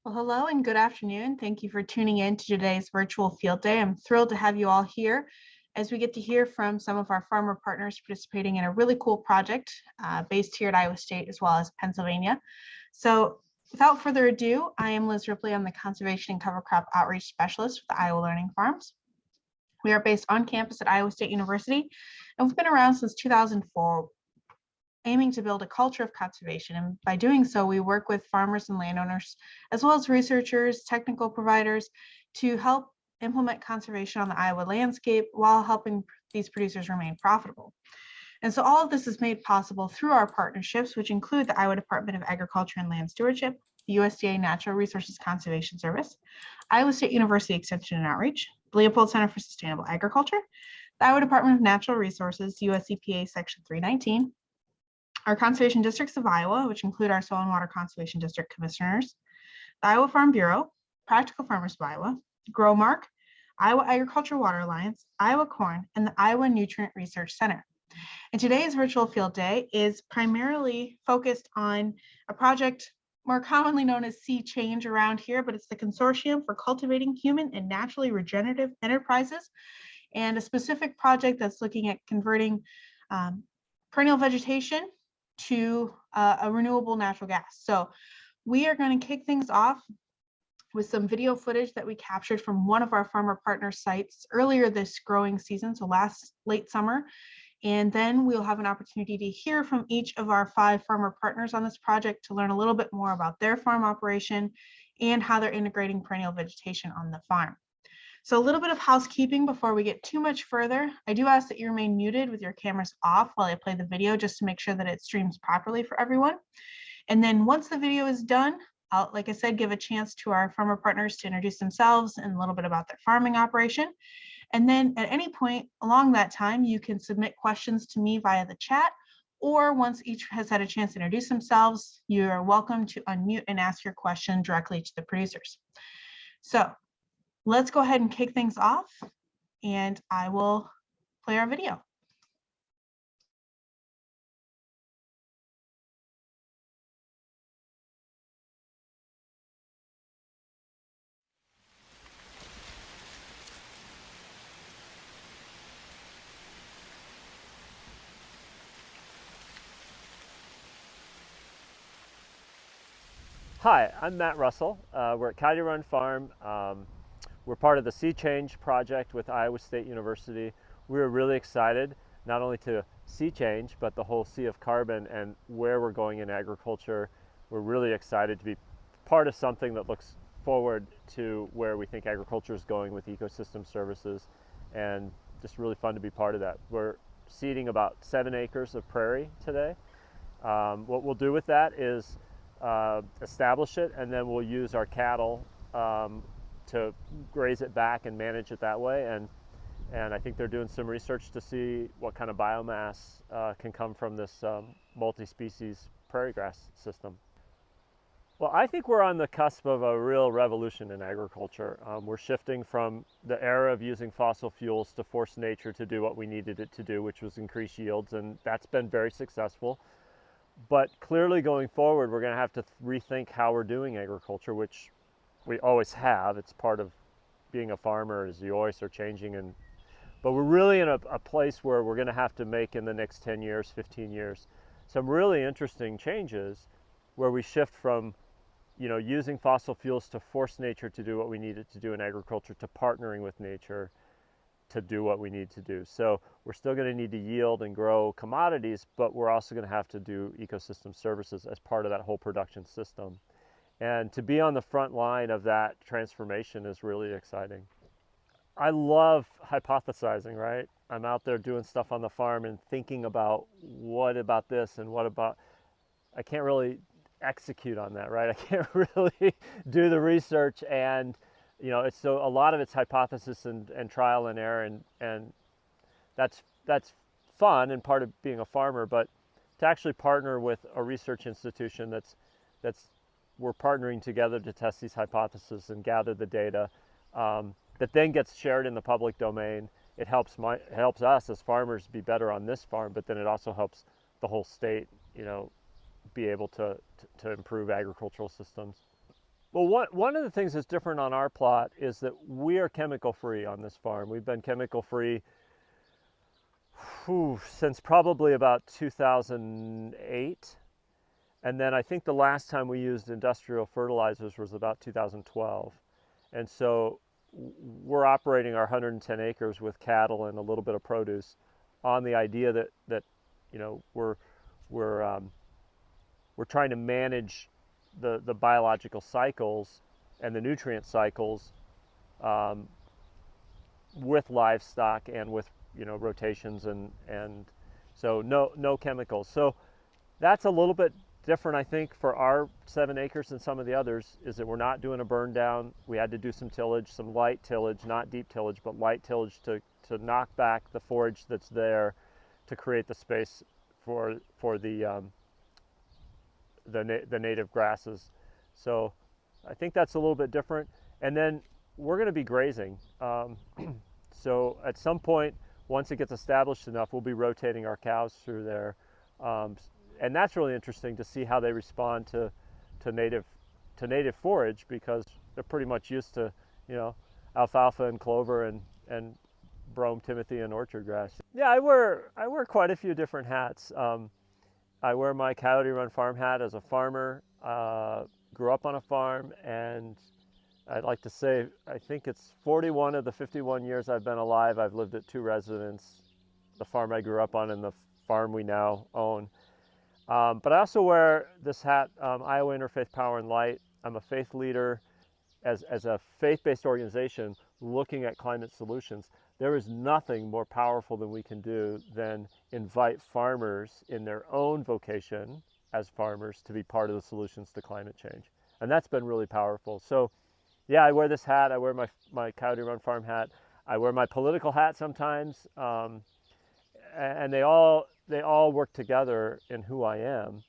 Well, hello and good afternoon. Thank you for tuning in to today's virtual field day. I'm thrilled to have you all here as we get to hear from some of our farmer partners participating in a really cool project based here at Iowa State as well as Pennsylvania. So without further ado, I am Liz Ripley. I'm the Conservation and Cover Crop Outreach Specialist with the Iowa Learning Farms. We are based on campus at Iowa State University, and we've been around since 2004, aiming to build a culture of conservation. And by doing so, we work with farmers and landowners, as well as researchers, technical providers, to help implement conservation on the Iowa landscape while helping these producers remain profitable. And so all of this is made possible through our partnerships, which include the Iowa Department of Agriculture and Land Stewardship, the USDA Natural Resources Conservation Service, Iowa State University Extension and Outreach, the Leopold Center for Sustainable Agriculture, the Iowa Department of Natural Resources, US EPA Section 319, our conservation districts of Iowa, which include our Soil and Water Conservation District Commissioners, the Iowa Farm Bureau, Practical Farmers of Iowa, GrowMark, Iowa Agriculture Water Alliance, Iowa Corn, and the Iowa Nutrient Research Center. And today's virtual field day is primarily focused on a project more commonly known as Sea Change around here, but it's the Consortium for Cultivating Human and Naturally Regenerative Enterprises, and a specific project that's looking at converting perennial vegetation to a renewable natural gas. So we are going to kick things off with some video footage that we captured from one of our farmer partner sites earlier this growing season, so late summer. And then we'll have an opportunity to hear from each of our 5 farmer partners on this project to learn a little bit more about their farm operation and how they're integrating perennial vegetation on the farm. So a little bit of housekeeping before we get too much further. I do ask that you remain muted with your cameras off while I play the video, just to make sure that it streams properly for everyone. And then once the video is done, I'll, like I said, give a chance to our farmer partners to introduce themselves and a little bit about their farming operation. And then at any point along that time, you can submit questions to me via the chat, or once each has had a chance to introduce themselves, you are welcome to unmute and ask your question directly to the producers. So let's go ahead and kick things off, and I will play our video. Hi, I'm Matt Russell. We're at Coyote Run Farm. We're part of the Sea Change project with Iowa State University. We were really excited not only to see change, but the whole sea of carbon and where we're going in agriculture. We're really excited to be part of something that looks forward to where we think agriculture is going with ecosystem services, and just really fun to be part of that. We're seeding about 7 acres of prairie today. What we'll do with that is establish it, and then we'll use our cattle to graze it back and manage it that way. And I think they're doing some research to see what kind of biomass can come from this multi-species prairie grass system. Well, I think we're on the cusp of a real revolution in agriculture. We're shifting from the era of using fossil fuels to force nature to do what we needed it to do, which was increase yields, and that's been very successful. But clearly going forward, we're going to have to rethink how we're doing agriculture, which we always have. It's part of being a farmer, as you always are changing. But we're really in a place where we're going to have to make in the next 10 years, 15 years, some really interesting changes where we shift from, using fossil fuels to force nature to do what we need it to do in agriculture, to partnering with nature to do what we need to do. So we're still going to need to yield and grow commodities, but we're also going to have to do ecosystem services as part of that whole production system. And to be on the front line of that transformation is really exciting. I love hypothesizing, right? I'm out there doing stuff on the farm and thinking about what about this and what about, I can't really execute on that, right? I can't really do the research, and it's so a lot of it's hypothesis and trial and error, and that's fun and part of being a farmer. But to actually partner with a research institution that's we're partnering together to test these hypotheses and gather the data that then gets shared in the public domain. It helps us as farmers be better on this farm, but then it also helps the whole state, be able to improve agricultural systems. Well, one of the things that's different on our plot is that we are chemical free on this farm. We've been chemical free since probably about 2008. And then I think the last time we used industrial fertilizers was about 2012. And so we're operating our 110 acres with cattle and a little bit of produce on the idea that you know, we're trying to manage the biological cycles and the nutrient cycles um, with livestock and with, you know, rotations and so no chemicals. So that's a little bit different, I think, for our 7 acres than some of the others, is that we're not doing a burn down. We had to do some tillage, some light tillage, not deep tillage, but light tillage to knock back the forage that's there to create the space for the native grasses. So I think that's a little bit different. And then we're going to be grazing. So at some point, once it gets established enough, we'll be rotating our cows through there. And that's really interesting to see how they respond to native forage, because they're pretty much used to, you know, alfalfa and clover and brome, timothy, and orchard grass. Yeah, I wear quite a few different hats. I wear my Coyote Run farm hat as a farmer. Grew up on a farm, and I'd like to say I think it's 41 of the 51 years I've been alive, I've lived at 2 residences, the farm I grew up on and the farm we now own. But I also wear this hat, Iowa Interfaith Power and Light. I'm a faith leader. As a faith-based organization looking at climate solutions, there is nothing more powerful than we can do than invite farmers in their own vocation as farmers to be part of the solutions to climate change. And that's been really powerful. So yeah, I wear this hat. I wear my Coyote Run farm hat. I wear my political hat sometimes. And they all work together in who I am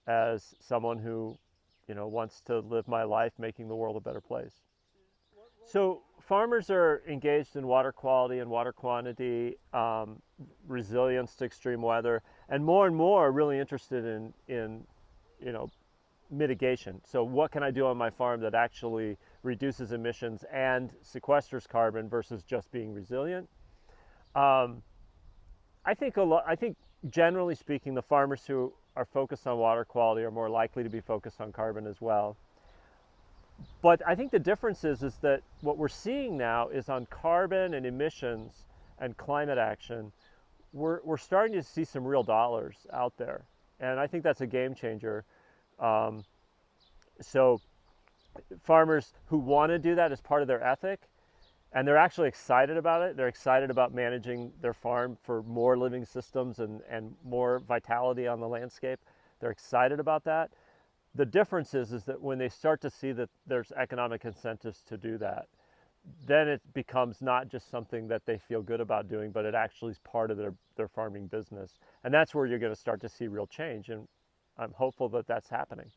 as someone who, you know, wants to live my life making the world a better place. So farmers are engaged in water quality and water quantity, resilience to extreme weather, and more really interested in you know, mitigation. So what can I do on my farm that actually reduces emissions and sequesters carbon versus just being resilient? I think generally speaking, the farmers who are focused on water quality are more likely to be focused on carbon as well. But I think the difference is that what we're seeing now is on carbon and emissions and climate action, we're starting to see some real dollars out there. And I think that's a game changer. So farmers who want to do that as part of their ethic, and they're actually excited about it. They're excited about managing their farm for more living systems and more vitality on the landscape. They're excited about that. The difference is that when they start to see that there's economic incentives to do that, then it becomes not just something that they feel good about doing, but it actually is part of their farming business. And that's where you're going to start to see real change. And I'm hopeful that that's happening.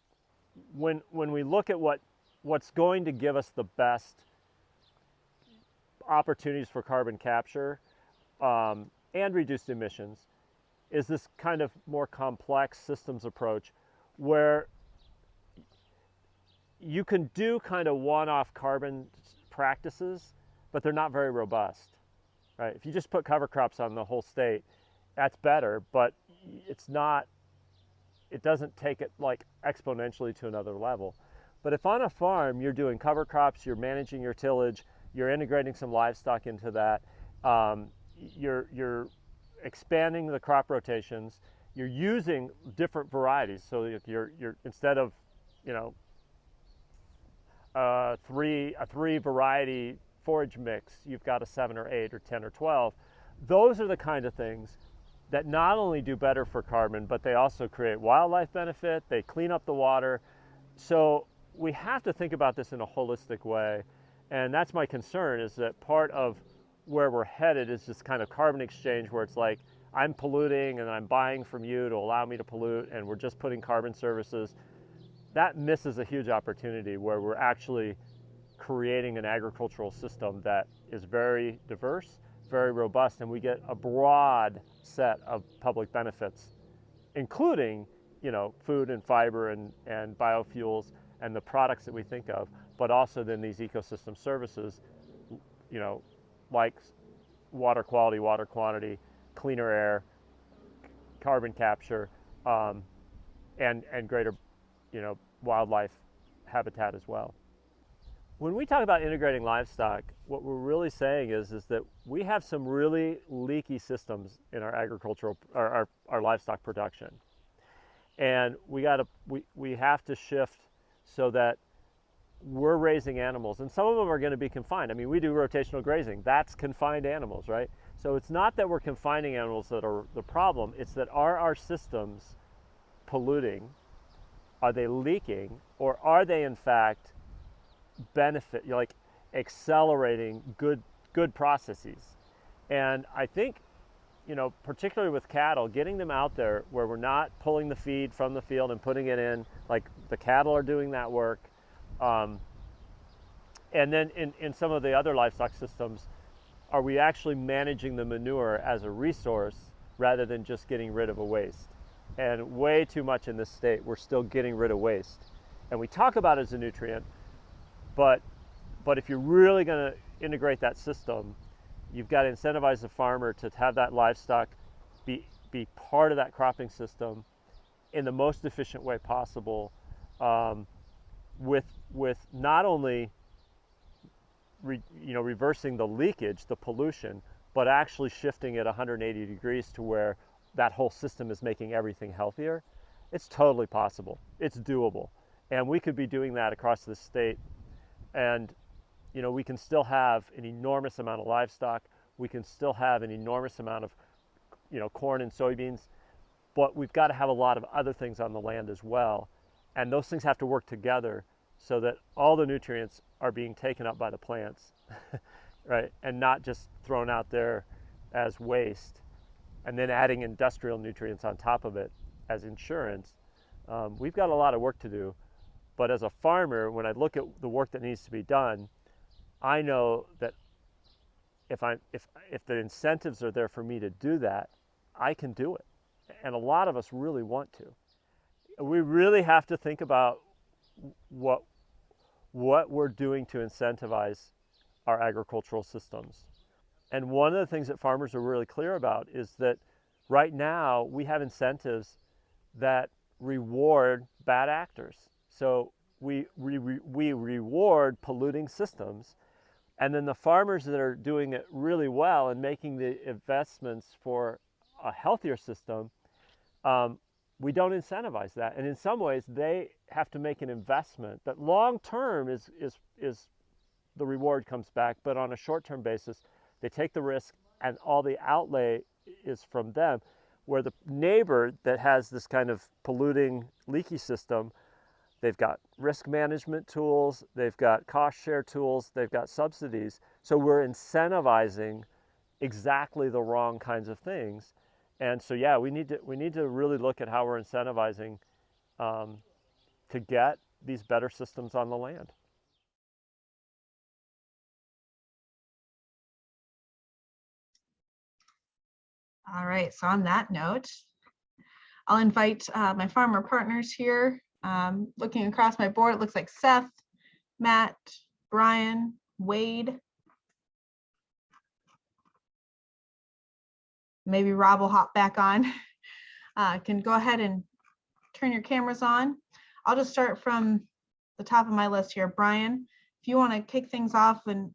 When we look at what's going to give us the best opportunities for carbon capture and reduced emissions, is this kind of more complex systems approach where you can do kind of one-off carbon practices, but they're not very robust, right? If you just put cover crops on the whole state, that's better, but it's not, it doesn't take it like exponentially to another level. But if on a farm you're doing cover crops, you're managing your tillage, you're integrating some livestock into that, you're expanding the crop rotations, you're using different varieties. So you're instead of, you know, a three variety forage mix, you've got a 7 or 8 or 10 or 12. Those are the kind of things that not only do better for carbon, but they also create wildlife benefit, they clean up the water. So we have to think about this in a holistic way. And that's my concern, is that part of where we're headed is this kind of carbon exchange where it's like, I'm polluting and I'm buying from you to allow me to pollute, and we're just putting carbon services. That misses a huge opportunity where we're actually creating an agricultural system that is very diverse, very robust, and we get a broad set of public benefits, including, you know, food and fiber and biofuels, and the products that we think of, but also then these ecosystem services, like water quality, water quantity, cleaner air, carbon capture, and greater, wildlife habitat as well. When we talk about integrating livestock, what we're really saying is that we have some really leaky systems in our agricultural, our livestock production, and we have to shift so that we're raising animals, and some of them are going to be confined. I mean, we do rotational grazing. That's confined animals, right? So it's not that we're confining animals that are the problem. It's that are our systems polluting? Are they leaking? Or are they in fact accelerating good processes? And I think, particularly with cattle, getting them out there where we're not pulling the feed from the field and putting it in, like the cattle are doing that work. And then in some of the other livestock systems, are we actually managing the manure as a resource rather than just getting rid of a waste? And way too much in this state, we're still getting rid of waste. And we talk about it as a nutrient, but if you're really going to integrate that system, you've got to incentivize the farmer to have that livestock be part of that cropping system in the most efficient way possible, with not only reversing the leakage, the pollution, but actually shifting it 180 degrees to where that whole system is making everything healthier. It's totally possible. It's doable. And we could be doing that across the state. And we can still have an enormous amount of livestock. We can still have an enormous amount of corn and soybeans, but we've got to have a lot of other things on the land as well. And those things have to work together so that all the nutrients are being taken up by the plants, right? And not just thrown out there as waste and then adding industrial nutrients on top of it as insurance. We've got a lot of work to do, but as a farmer, when I look at the work that needs to be done, I know that if the incentives are there for me to do that, I can do it. And a lot of us really want to. We really have to think about what we're doing to incentivize our agricultural systems. And one of the things that farmers are really clear about is that right now we have incentives that reward bad actors. So we reward polluting systems, and then the farmers that are doing it really well and making the investments for a healthier system, we don't incentivize that. And in some ways, they have to make an investment that long term is the reward comes back, but on a short-term basis, they take the risk and all the outlay is from them, where the neighbor that has this kind of polluting, leaky system, they've got risk management tools, they've got cost share tools, they've got subsidies. So we're incentivizing exactly the wrong kinds of things. And so, yeah, we need to really look at how we're incentivizing to get these better systems on the land. All right, so on that note, I'll invite my farmer partners here. Looking across my board, it looks like Seth, Matt, Brian, Wade. Maybe Rob will hop back on. Can go ahead and turn your cameras on. I'll just start from the top of my list here. Brian, if you want to kick things off and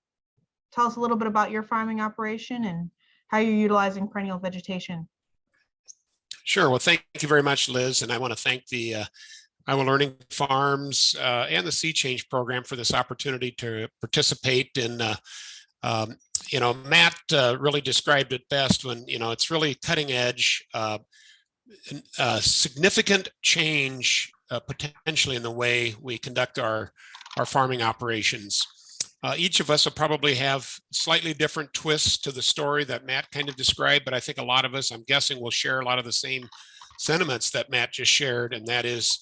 tell us a little bit about your farming operation and how you're utilizing perennial vegetation. Sure. Well, thank you very much, Liz. And I want to thank the Iowa Learning Farms and the Sea Change program for this opportunity to participate in Matt really described it best when, it's really cutting edge, significant change potentially in the way we conduct our farming operations. Each of us will probably have slightly different twists to the story that Matt kind of described, but I think a lot of us, I'm guessing, will share a lot of the same sentiments that Matt just shared, and that is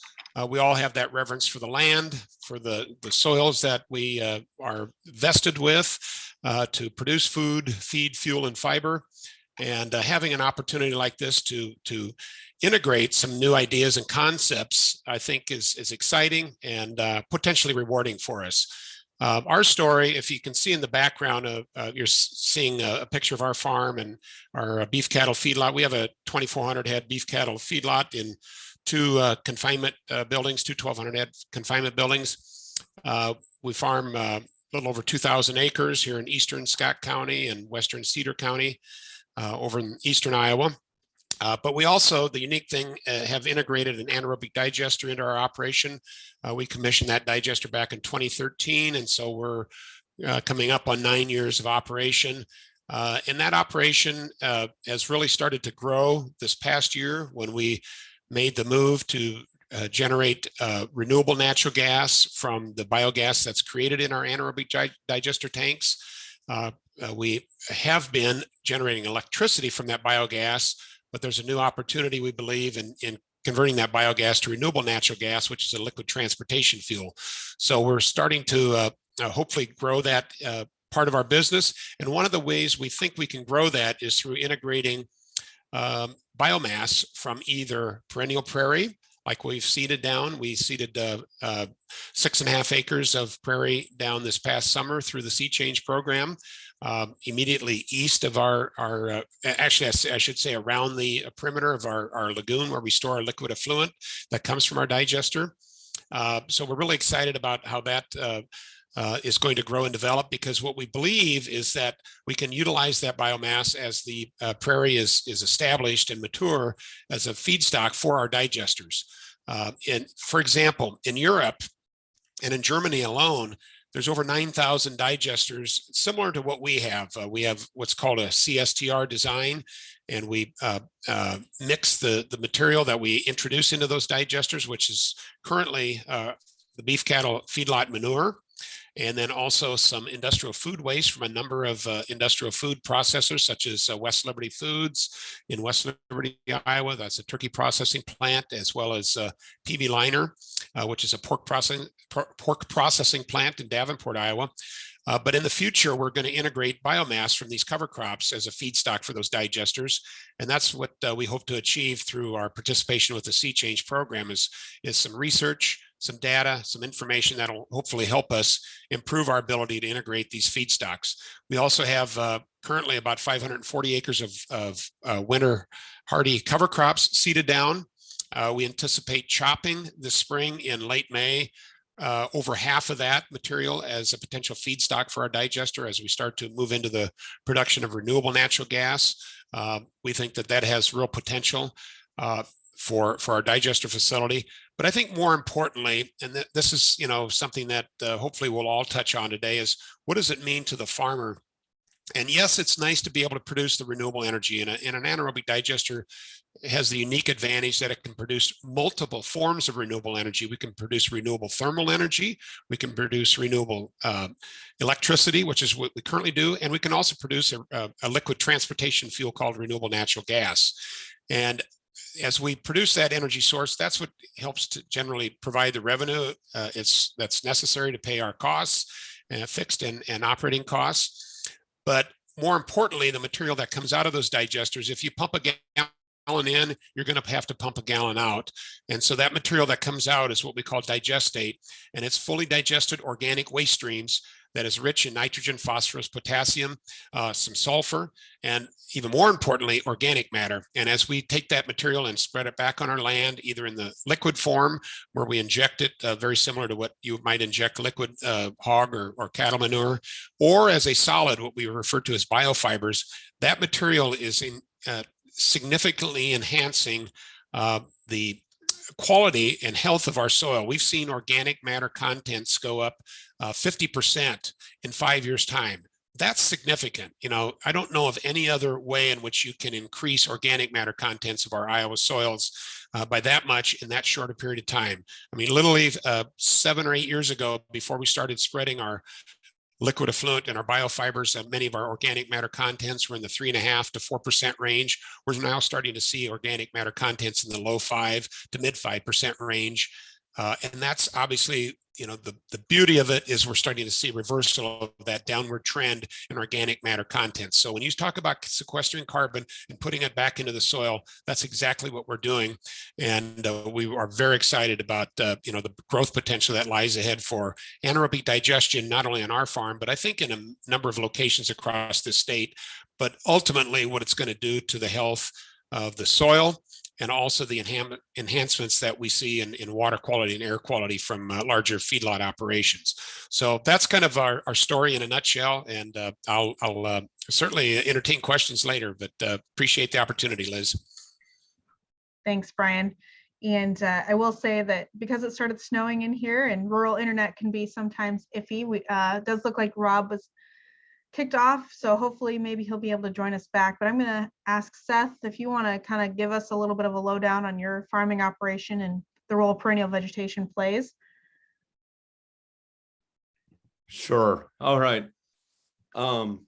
we all have that reverence for the land, for the soils that we are vested with to produce food, feed, fuel, and fiber. And having an opportunity like this to integrate some new ideas and concepts, I think is exciting and potentially rewarding for us. Our story, if you can see in the background, you're seeing a picture of our farm and our beef cattle feedlot. We have a 2,400 head beef cattle feedlot in two confinement buildings, two 1,200 head confinement buildings. We farm a little over 2,000 acres here in eastern Scott County and western Cedar County over in eastern Iowa. But we also, the unique thing, have integrated an anaerobic digester into our operation. We commissioned that digester back in 2013, and so we're coming up on 9 years of operation. And that operation has really started to grow this past year when we made the move to generate renewable natural gas from the biogas that's created in our anaerobic digester tanks. We have been generating electricity from that biogas, but there's a new opportunity, we believe, in converting that biogas to renewable natural gas, which is a liquid transportation fuel. So we're starting to hopefully grow that part of our business. And one of the ways we think we can grow that is through integrating biomass from either perennial prairie, like we've seeded down. We seeded 6.5 acres of prairie down this past summer through the Sea Change program, immediately east of actually I should say around the perimeter of our lagoon where we store our liquid effluent that comes from our digester. So we're really excited about how that is going to grow and develop, because what we believe is that we can utilize that biomass as the prairie is established and mature as a feedstock for our digesters. And for example, in Europe and in Germany alone, there's over 9,000 digesters similar to what we have. We have what's called a CSTR design, and we mix the material that we introduce into those digesters, which is currently the beef cattle feedlot manure, and then also some industrial food waste from a number of industrial food processors, such as West Liberty Foods in West Liberty, Iowa. That's a turkey processing plant, as well as PV Liner, which is a pork processing plant in Davenport, Iowa. But in the future, we're going to integrate biomass from these cover crops as a feedstock for those digesters. And that's what we hope to achieve through our participation with the Sea Change program is some research, some data, some information that'll hopefully help us improve our ability to integrate these feedstocks. We also have currently about 540 acres of winter hardy cover crops seeded down. We anticipate chopping this spring in late May over half of that material as a potential feedstock for our digester as we start to move into the production of renewable natural gas. We think that has real potential for our digester facility. But I think more importantly, and this is something that hopefully we'll all touch on today, is what does it mean to the farmer? And yes, it's nice to be able to produce the renewable energy, and an anaerobic digester has the unique advantage that it can produce multiple forms of renewable energy. We can produce renewable thermal energy, we can produce renewable electricity, which is what we currently do, and we can also produce a liquid transportation fuel called renewable natural gas. And as we produce that energy source, that's what helps to generally provide the revenue that's necessary to pay our costs, fixed and operating costs. But more importantly, the material that comes out of those digesters, if you pump a gallon in, you're going to have to pump a gallon out. And so that material that comes out is what we call digestate, and it's fully digested organic waste streams that is rich in nitrogen, phosphorus, potassium, some sulfur, and even more importantly, organic matter. And as we take that material and spread it back on our land, either in the liquid form where we inject it, very similar to what you might inject liquid hog or cattle manure, or as a solid, what we refer to as biofibers, that material is significantly enhancing the quality and health of our soil. We've seen organic matter contents go up 50% in 5 years' time. That's significant. I don't know of any other way in which you can increase organic matter contents of our Iowa soils by that much in that short a period of time. I mean, literally 7 or 8 years ago, before we started spreading our liquid effluent and our biofibers, many of our organic matter contents were in the 3.5% to 4% range. We're now starting to see organic matter contents in the low 5 to mid 5% range. And that's obviously, the beauty of it is we're starting to see reversal of that downward trend in organic matter content. So when you talk about sequestering carbon and putting it back into the soil, that's exactly what we're doing. And we are very excited about, the growth potential that lies ahead for anaerobic digestion, not only on our farm, but I think in a number of locations across the state, but ultimately what it's going to do to the health of the soil, and also the enhancements that we see in water quality and air quality from larger feedlot operations. So that's kind of our story in a nutshell. And I'll certainly entertain questions later, but appreciate the opportunity, Liz. Thanks, Brian. And I will say that because it started snowing in here and rural internet can be sometimes iffy, it does look like Rob was kicked off, so hopefully maybe he'll be able to join us back. But I'm going to ask Seth if you want to kind of give us a little bit of a lowdown on your farming operation and the role perennial vegetation plays. Sure. All right. Well,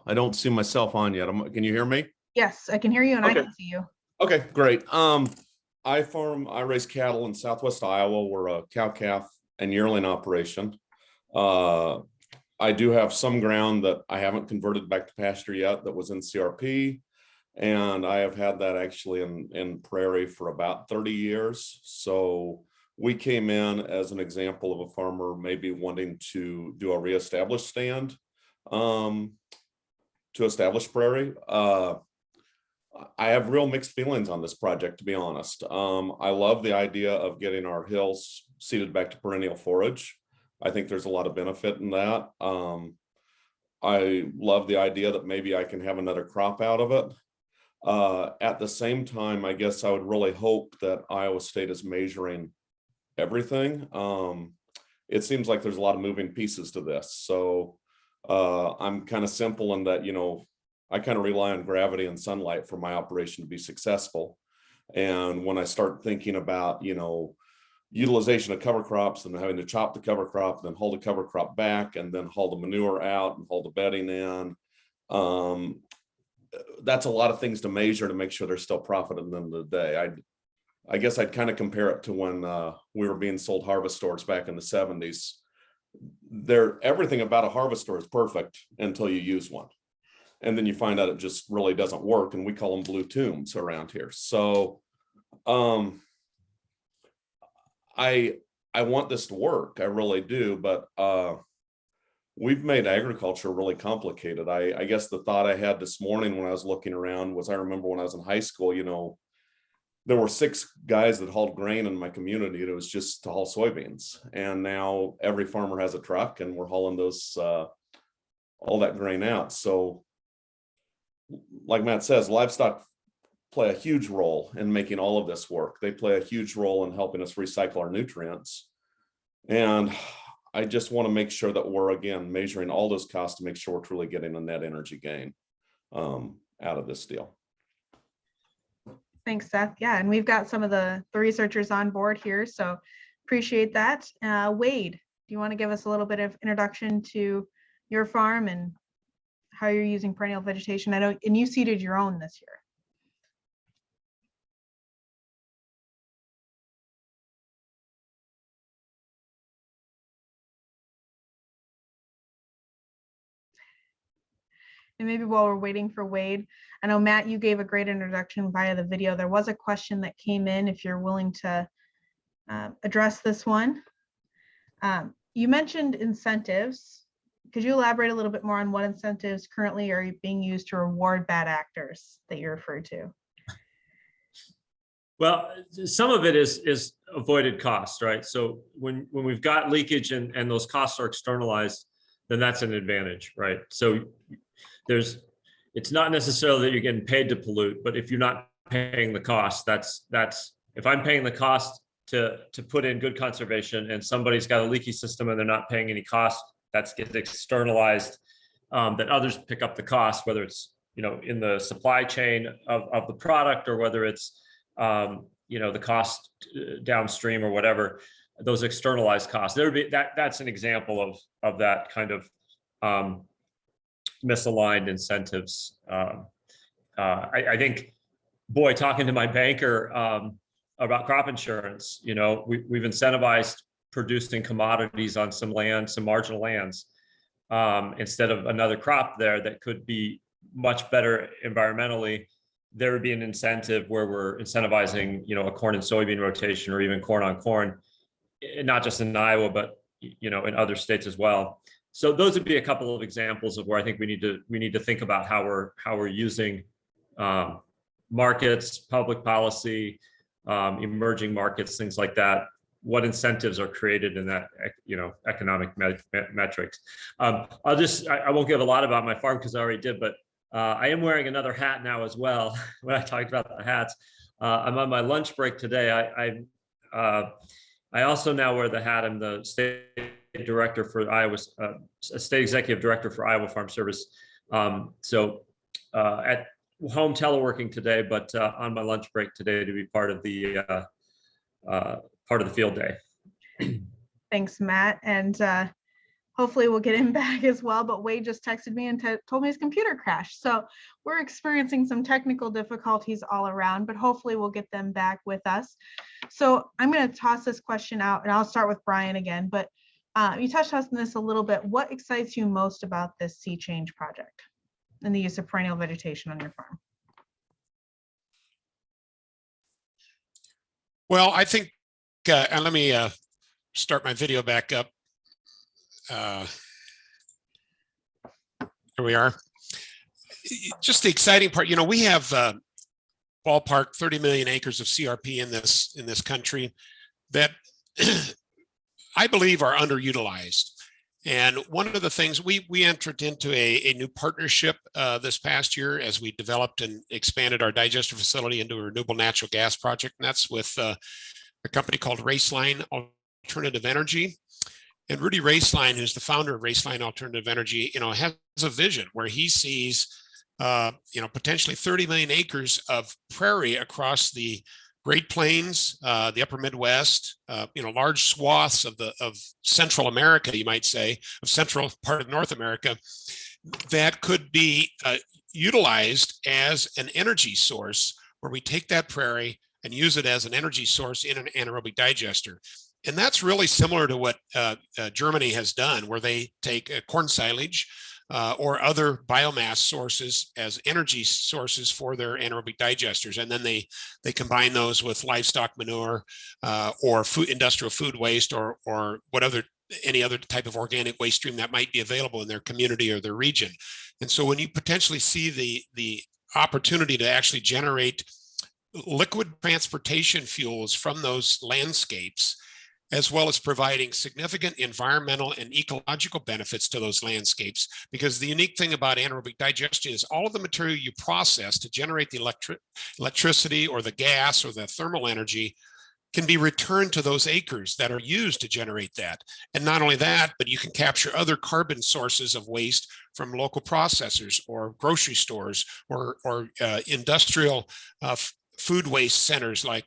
I don't see myself on yet. Can you hear me? Yes, I can hear you and Okay. I can see you. Okay, great. I raise cattle in Southwest Iowa. We're a cow-calf and yearling operation. I do have some ground that I haven't converted back to pasture yet that was in CRP. And I have had that actually in prairie for about 30 years. So we came in as an example of a farmer maybe wanting to do a reestablished stand to establish prairie. I have real mixed feelings on this project, to be honest. I love the idea of getting our hills seeded back to perennial forage. I think there's a lot of benefit in that. I love the idea that maybe I can have another crop out of it. At the same time, I guess I would really hope that Iowa State is measuring everything. It seems like there's a lot of moving pieces to this. So I'm kind of simple in that, I kind of rely on gravity and sunlight for my operation to be successful. And when I start thinking about, utilization of cover crops and having to chop the cover crop, then haul the cover crop back, and then haul the manure out and haul the bedding in. That's a lot of things to measure to make sure they're still profit at the end of the day. I guess I'd kind of compare it to when we were being sold harvestors back in the 70s. Everything about a harvester is perfect until you use one. And then you find out it just really doesn't work. And we call them blue tombs around here. So, I want this to work, I really do, but we've made agriculture really complicated. I guess the thought I had this morning when I was looking around was, I remember when I was in high school, there were 6 guys that hauled grain in my community, and it was just to haul soybeans. And now every farmer has a truck, and we're hauling all that grain out. So like Matt says, livestock play a huge role in making all of this work. They play a huge role in helping us recycle our nutrients. And I just want to make sure that we're, again, measuring all those costs to make sure we're truly getting a net energy gain out of this deal. Thanks, Seth. Yeah, and we've got some of the researchers on board here, so appreciate that. Wade, do you want to give us a little bit of introduction to your farm and how you're using perennial vegetation? I know, and you seeded your own this year. And maybe while we're waiting for Wade, I know, Matt, you gave a great introduction via the video. There was a question that came in, if you're willing to address this one. You mentioned incentives. Could you elaborate a little bit more on what incentives currently are being used to reward bad actors that you referred to? Well, some of it is avoided cost, right? So when we've got leakage and those costs are externalized, then that's an advantage, right? So it's not necessarily that you're getting paid to pollute, but if you're not paying the cost, that's if I'm paying the cost to put in good conservation and somebody's got a leaky system and they're not paying any cost, that gets externalized, that others pick up the cost, whether it's in the supply chain of the product, or whether it's the cost downstream or whatever, those externalized costs. That's an example of that kind of misaligned incentives. I think, boy, talking to my banker, about crop insurance. You know, we've incentivized producing commodities on some land, some marginal lands, instead of another crop there that could be much better environmentally. There would be an incentive where we're incentivizing, you know, a corn and soybean rotation, or even corn on corn, not just in Iowa, but, you know, in other states as well. So those would be a couple of examples of where I think we need to think about how we're using markets, public policy, emerging markets, things like that. What incentives are created in that, you know, economic metrics. I won't give a lot about my farm because I already did, but I am wearing another hat now as well. When I talked about the hats, I'm on my lunch break today. I also now wear the hat. I'm the state director for Iowa, state executive director for Iowa Farm Service. So at home teleworking today, but on my lunch break today to be part of the field day. Thanks, Matt. And hopefully we'll get him back as well. But Wade just texted me and told me his computer crashed. So we're experiencing some technical difficulties all around, but hopefully we'll get them back with us. So I'm going to toss this question out, and I'll start with Brian again. But you touched on this a little bit. What excites you most about this sea change project and the use of perennial vegetation on your farm? Well, I think, and let me start my video back up. Here we are. Just the exciting part, you know, we have ballpark 30 million acres of CRP in this country that I believe are underutilized. And one of the things we entered into a new partnership this past year as we developed and expanded our digester facility into a renewable natural gas project. And that's with a company called Raceline Alternative Energy. And Rudy Raceline, who's the founder of Raceline Alternative Energy, you know, has a vision where he sees, you know, potentially 30 million acres of prairie across the Great Plains, the Upper Midwest, you know, large swaths of Central America, you might say, of central part of North America, that could be utilized as an energy source, where we take that prairie and use it as an energy source in an anaerobic digester. And that's really similar to what Germany has done, where they take corn silage or other biomass sources as energy sources for their anaerobic digesters. And then they combine those with livestock manure or industrial food waste or any other type of organic waste stream that might be available in their community or their region. And so when you potentially see the opportunity to actually generate liquid transportation fuels from those landscapes, as well as providing significant environmental and ecological benefits to those landscapes. Because the unique thing about anaerobic digestion is all of the material you process to generate the electricity or the gas or the thermal energy can be returned to those acres that are used to generate that. And not only that, but you can capture other carbon sources of waste from local processors or grocery stores or industrial food waste centers like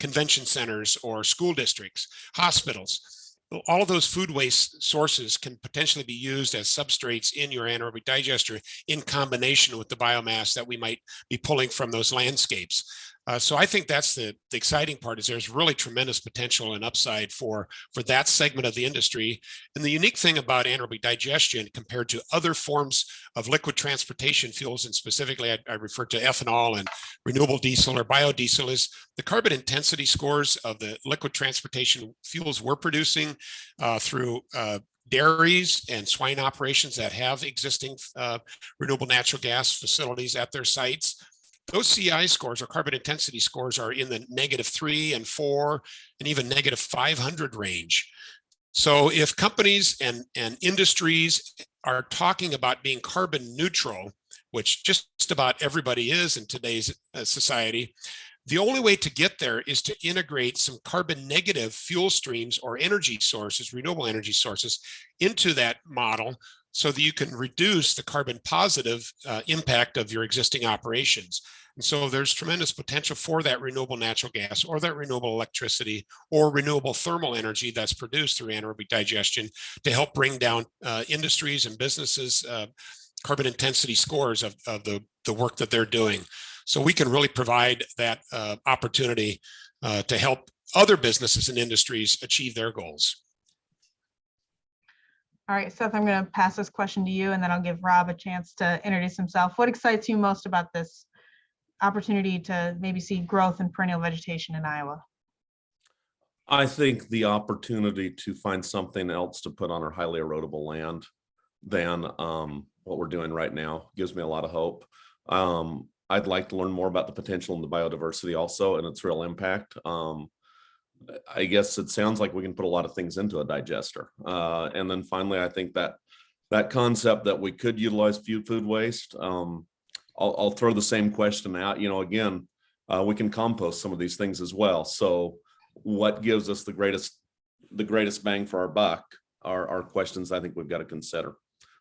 convention centers or school districts, hospitals. All of those food waste sources can potentially be used as substrates in your anaerobic digester in combination with the biomass that we might be pulling from those landscapes. So I think that's the exciting part, is there's really tremendous potential and upside for that segment of the industry. And the unique thing about anaerobic digestion compared to other forms of liquid transportation fuels, and specifically I refer to ethanol and renewable diesel or biodiesel, is the carbon intensity scores of the liquid transportation fuels we're producing through dairies and swine operations that have existing renewable natural gas facilities at their sites. Those CI scores or carbon intensity scores are in the -3 and 4 and even -500 range. So if companies and industries are talking about being carbon neutral, which just about everybody is in today's society, the only way to get there is to integrate some carbon negative fuel streams or energy sources, renewable energy sources, into that model, so that you can reduce the carbon positive impact of your existing operations. And so there's tremendous potential for that renewable natural gas or that renewable electricity or renewable thermal energy that's produced through anaerobic digestion to help bring down industries and businesses' carbon intensity scores of the work that they're doing. So we can really provide that opportunity to help other businesses and industries achieve their goals. All right, Seth, I'm going to pass this question to you, and then I'll give Rob a chance to introduce himself. What excites you most about this opportunity to maybe see growth in perennial vegetation in Iowa? I think the opportunity to find something else to put on our highly erodible land than what we're doing right now gives me a lot of hope. I'd like to learn more about the potential in the biodiversity also and its real impact. I guess it sounds like we can put a lot of things into a digester. And then finally, I think that concept that we could utilize food waste, I'll throw the same question out. Again, we can compost some of these things as well. So what gives us the greatest bang for our buck are questions I think we've got to consider.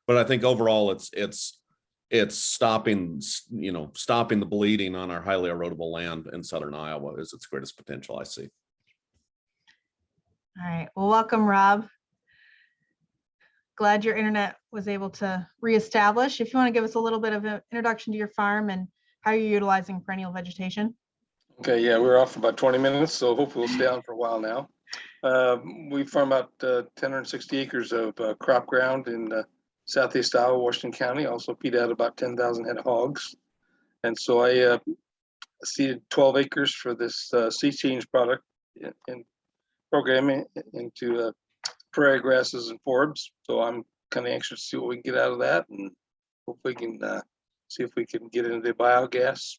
But I think overall it's stopping the bleeding on our highly erodible land in southern Iowa is its greatest potential, I see. All right, well, welcome, Rob. Glad your internet was able to reestablish. If you want to give us a little bit of an introduction to your farm and how you're utilizing perennial vegetation. Okay, yeah, we're off for about 20 minutes, so hopefully we'll stay on for a while now. We farm about 1060 acres of crop ground in southeast Iowa, Washington County. Also feed out about 10,000 head of hogs. And so I seeded 12 acres for this sea change product in programming into prairie grasses and forbs. So I'm kind of anxious to see what we can get out of that, and hopefully we can see if we can get into biogas.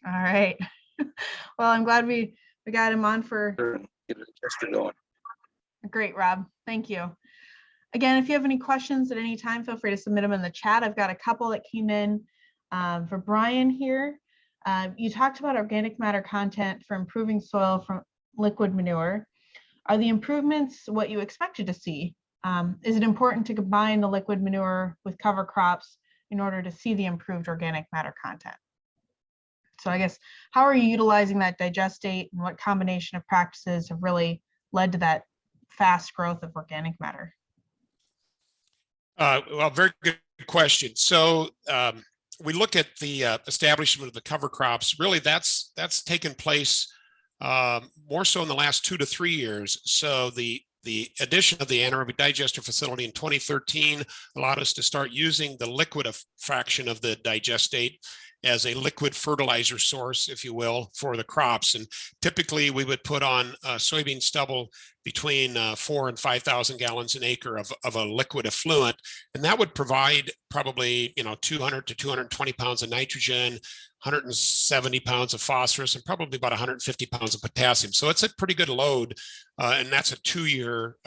All right. Well, I'm glad we got him on for Get it just going. Great, Rob. Thank you. Again, if you have any questions at any time, feel free to submit them in the chat. I've got a couple that came in for Brian here. You talked about organic matter content for improving soil from liquid manure. Are the improvements what you expected to see? Is it important to combine the liquid manure with cover crops in order to see the improved organic matter content? So I guess, how are you utilizing that digestate, and what combination of practices have really led to that fast growth of organic matter? Well, very good question. So we look at the establishment of the cover crops. Really, that's taken place more so in the last 2 to 3 years. So the addition of the anaerobic digester facility in 2013 allowed us to start using the liquid fraction of the digestate as a liquid fertilizer source, if you will, for the crops. And typically we would put on soybean stubble between 4,000 and 5,000 gallons an acre of a liquid effluent. And that would provide probably 200 to 220 pounds of nitrogen, 170 pounds of phosphorus, and probably about 150 pounds of potassium. So it's a pretty good load, and that's a 2-year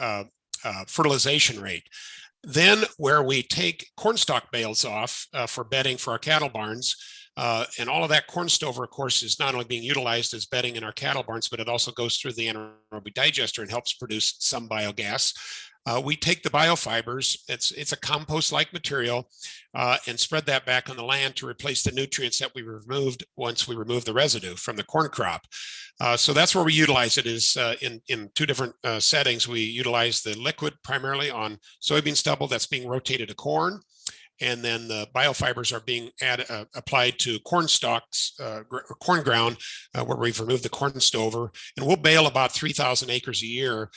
fertilization rate. Then where we take cornstalk bales off for bedding for our cattle barns, and all of that corn stover, of course, is not only being utilized as bedding in our cattle barns, but it also goes through the anaerobic digester and helps produce some biogas. We take the biofibers, it's a compost-like material, and spread that back on the land to replace the nutrients that we removed once we remove the residue from the corn crop. So that's where we utilize it, is in 2 different settings. We utilize the liquid primarily on soybean stubble that's being rotated to corn. And then the biofibers are being applied to corn stalks, corn ground, where we've removed the corn stover. And we'll bale about 3,000 acres a year.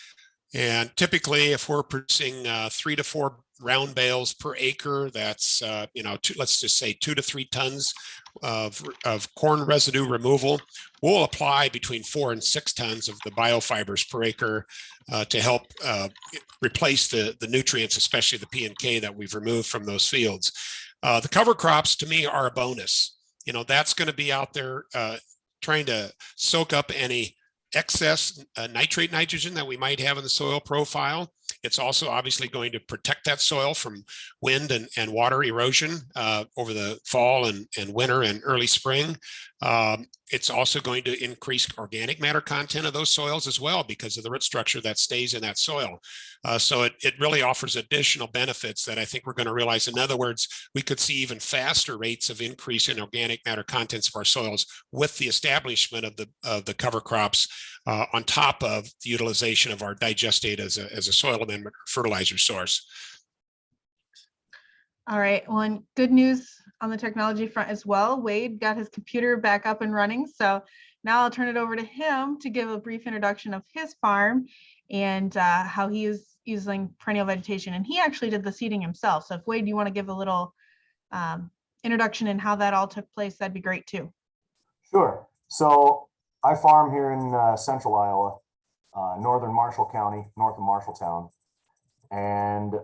And typically, if we're producing 3 to 4 round bales per acre, that's let's just say 2 to 3 tons of corn residue removal. We'll apply between 4 and 6 tons of the biofibers per acre to help replace the nutrients, especially the P and K that we've removed from those fields. The cover crops, to me, are a bonus. That's going to be out there trying to soak up any excess nitrate nitrogen that we might have in the soil profile. It's also obviously going to protect that soil from wind and water erosion over the fall and winter and early spring. It's also going to increase organic matter content of those soils as well, because of the root structure that stays in that soil. So it really offers additional benefits that I think we're going to realize. In other words, we could see even faster rates of increase in organic matter contents of our soils with the establishment of the cover crops on top of the utilization of our digestate as a soil amendment fertilizer source. All right. Well, and good news on the technology front as well. Wade got his computer back up and running. So now I'll turn it over to him to give a brief introduction of his farm and how he is using perennial vegetation. And he actually did the seeding himself. So if Wade, you want to give a little introduction and how that all took place, that'd be great too. Sure. So I farm here in central Iowa, northern Marshall County, north of Marshalltown. And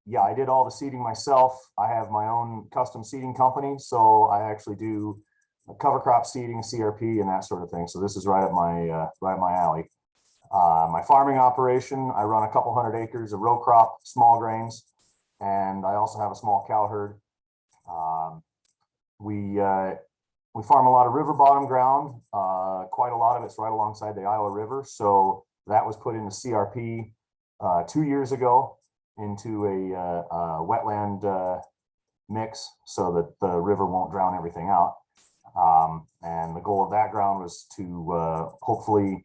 yeah, I did all the seeding myself. I have my own custom seeding company. So I actually do cover crop seeding, CRP, and that sort of thing. So this is right up my alley. My farming operation, I run a couple hundred acres of row crop, small grains, and I also have a small cow herd. We farm a lot of river bottom ground. Quite a lot of it's right alongside the Iowa River. So that was put into CRP 2 years ago into a wetland mix so that the river won't drown everything out. And the goal of that ground was to hopefully